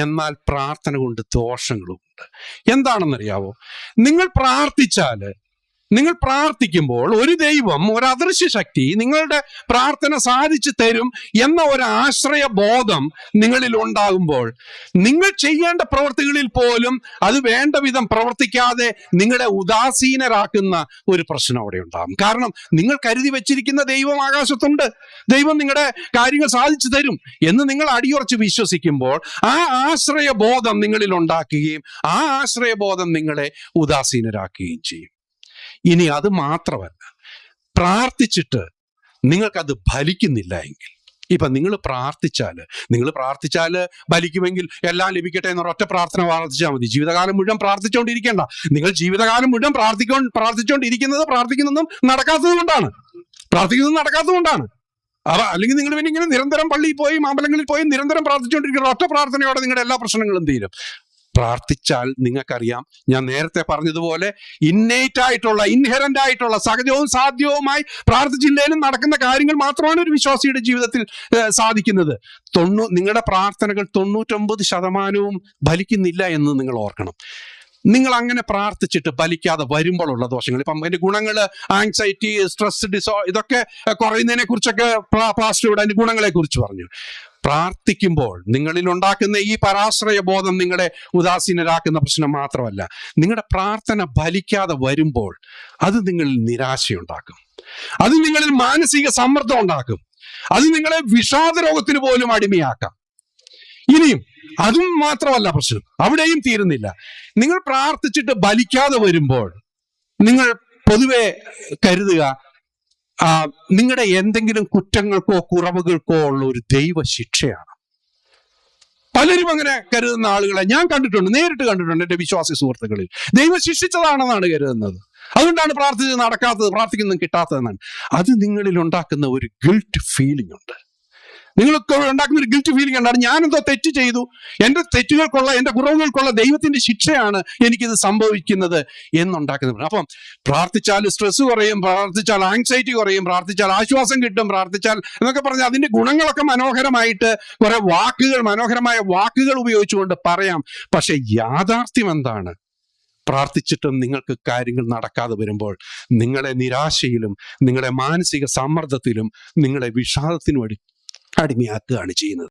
എന്നാൽ പ്രാർത്ഥന കൊണ്ട് ദോഷങ്ങളുമുണ്ട്. എന്താണെന്നറിയാവോ? നിങ്ങൾ പ്രാർത്ഥിക്കുമ്പോൾ ഒരു ദൈവം, ഒരു അദൃശ്യ ശക്തി നിങ്ങളുടെ പ്രാർത്ഥന സാധിച്ചു തരും എന്ന ഒരു ആശ്രയ ബോധം നിങ്ങളിൽ ഉണ്ടാകുമ്പോൾ, നിങ്ങൾ ചെയ്യേണ്ട പ്രവൃത്തികളിൽ പോലും അത് വേണ്ട വിധം പ്രവർത്തിക്കാതെ നിങ്ങളെ ഉദാസീനരാക്കുന്ന ഒരു പ്രശ്നം അവിടെ ഉണ്ടാകും. കാരണം നിങ്ങൾ കരുതി വെച്ചിരിക്കുന്ന ദൈവം ആകാശത്തുണ്ട്, ദൈവം നിങ്ങളുടെ കാര്യങ്ങൾ സാധിച്ചു തരും എന്ന് നിങ്ങൾ അടിയുറച്ച് വിശ്വസിക്കുമ്പോൾ ആ ആശ്രയബോധം നിങ്ങളിൽ ഉണ്ടാക്കുകയും ആ ആശ്രയബോധം നിങ്ങളെ ഉദാസീനരാക്കുകയും ചെയ്യും. ഇനി അത് മാത്രമല്ല, പ്രാർത്ഥിച്ചിട്ട് നിങ്ങൾക്കത് ഫലിക്കുന്നില്ല എങ്കിൽ, ഇപ്പൊ നിങ്ങൾ പ്രാർത്ഥിച്ചാൽ ഫലിക്കുമെങ്കിൽ എല്ലാം ലഭിക്കട്ടെ എന്നൊരൊറ്റ പ്രാർത്ഥന പ്രാർത്ഥിച്ചാൽ മതി. ജീവിതകാലം മുഴുവൻ പ്രാർത്ഥിച്ചുകൊണ്ടിരിക്കേണ്ട. നിങ്ങൾ ജീവിതകാലം മുഴുവൻ പ്രാർത്ഥിക്കുന്നതും നടക്കാത്തത് കൊണ്ടാണ്. അല്ലെങ്കിൽ നിങ്ങൾ പിന്നെ ഇങ്ങനെ നിരന്തരം പള്ളിയിൽ പോയി അമ്പലങ്ങളിൽ പോയി നിരന്തരം പ്രാർത്ഥിച്ചുകൊണ്ടിരിക്കുന്ന ഒറ്റ പ്രാർത്ഥനയോടെ നിങ്ങളുടെ എല്ലാ പ്രശ്നങ്ങളും തീരും. പ്രാർത്ഥിച്ചാൽ നിങ്ങൾക്കറിയാം, ഞാൻ നേരത്തെ പറഞ്ഞതുപോലെ ഇൻഹെറന്റ് ആയിട്ടുള്ള സഹജവും സാധ്യവുമായി പ്രാർത്ഥിച്ചില്ലേലും നടക്കുന്ന കാര്യങ്ങൾ മാത്രമാണ് ഒരു വിശ്വാസിയുടെ ജീവിതത്തിൽ സാധിക്കുന്നത്. നിങ്ങളുടെ പ്രാർത്ഥനകൾ 99% ഫലിക്കുന്നില്ല എന്ന് നിങ്ങൾ ഓർക്കണം. നിങ്ങൾ അങ്ങനെ പ്രാർത്ഥിച്ചിട്ട് ഫലിക്കാതെ വരുമ്പോഴുള്ള ദോഷങ്ങൾ, ഇപ്പം അതിന്റെ ഗുണങ്ങൾ, ആങ്സൈറ്റി, സ്ട്രെസ്, ഇതൊക്കെ കുറയുന്നതിനെ കുറിച്ചൊക്കെ പാസ്റ്റർ അതിന്റെ ഗുണങ്ങളെ കുറിച്ച് പറഞ്ഞു. പ്രാർത്ഥിക്കുമ്പോൾ നിങ്ങളിൽ ഉണ്ടാക്കുന്ന ഈ പരാശ്രയ ബോധം നിങ്ങളെ ഉദാസീനരാക്കുന്ന പ്രശ്നം മാത്രമല്ല, നിങ്ങളുടെ പ്രാർത്ഥന ഫലിക്കാതെ വരുമ്പോൾ അത് നിങ്ങളിൽ നിരാശയുണ്ടാക്കും, അത് നിങ്ങളിൽ മാനസിക സമ്മർദ്ദം ഉണ്ടാക്കും, അത് നിങ്ങളെ വിഷാദ രോഗത്തിന് പോലും അടിമയാക്കാം. ഇനിയും അതും മാത്രമല്ല പ്രശ്നം, അവിടെയും തീരുന്നില്ല. നിങ്ങൾ പ്രാർത്ഥിച്ചിട്ട് ഫലിക്കാതെ വരുമ്പോൾ നിങ്ങൾ പൊതുവെ കരുതുക നിങ്ങളുടെ എന്തെങ്കിലും കുറ്റങ്ങൾക്കോ കുറവുകൾക്കോ ഉള്ള ഒരു ദൈവശിക്ഷയാണ്. പലരും അങ്ങനെ കരുതുന്ന ആളുകളെ ഞാൻ നേരിട്ട് കണ്ടിട്ടുണ്ട് എൻ്റെ വിശ്വാസി സുഹൃത്തുക്കളിൽ. ദൈവം ശിക്ഷിച്ചതാണെന്നാണ് കരുതുന്നത്. അതുകൊണ്ടാണ് പ്രാർത്ഥിക്കുന്നതും കിട്ടാത്തതെന്നാണ്. അത് നിങ്ങളിൽ ഉണ്ടാക്കുന്ന ഒരു ഗിൽറ്റ് ഫീലിംഗ് ഉണ്ട്. നിങ്ങൾക്ക് ഉണ്ടാക്കുന്ന ഒരു ഗിൽറ്റ് ഫീലിംഗ് ഉണ്ടാണ്. ഞാനെന്തോ തെറ്റ് ചെയ്തു, എൻ്റെ തെറ്റുകൾക്കുള്ള, എൻ്റെ കുറവുകൾക്കുള്ള ദൈവത്തിന്റെ ശിക്ഷയാണ് എനിക്കിത് സംഭവിക്കുന്നത് എന്നുണ്ടാക്കുന്നത്. അപ്പം പ്രാർത്ഥിച്ചാൽ സ്ട്രെസ് കുറയും, പ്രാർത്ഥിച്ചാൽ ആങ്സൈറ്റി കുറയും, പ്രാർത്ഥിച്ചാൽ ആശ്വാസം കിട്ടും, പ്രാർത്ഥിച്ചാൽ എന്നൊക്കെ പറഞ്ഞാൽ അതിന്റെ ഗുണങ്ങളൊക്കെ മനോഹരമായിട്ട് മനോഹരമായ വാക്കുകൾ ഉപയോഗിച്ചുകൊണ്ട് പറയാം. പക്ഷെ യാഥാർത്ഥ്യം എന്താണ്? പ്രാർത്ഥിച്ചിട്ടും നിങ്ങൾക്ക് കാര്യങ്ങൾ നടക്കാതെ വരുമ്പോൾ നിങ്ങളെ നിരാശയിലും നിങ്ങളെ മാനസിക സമ്മർദ്ദത്തിലും നിങ്ങളെ വിഷാദത്തിനും അടിമയാക്കുകയാണ് ചെയ്യുന്നത്.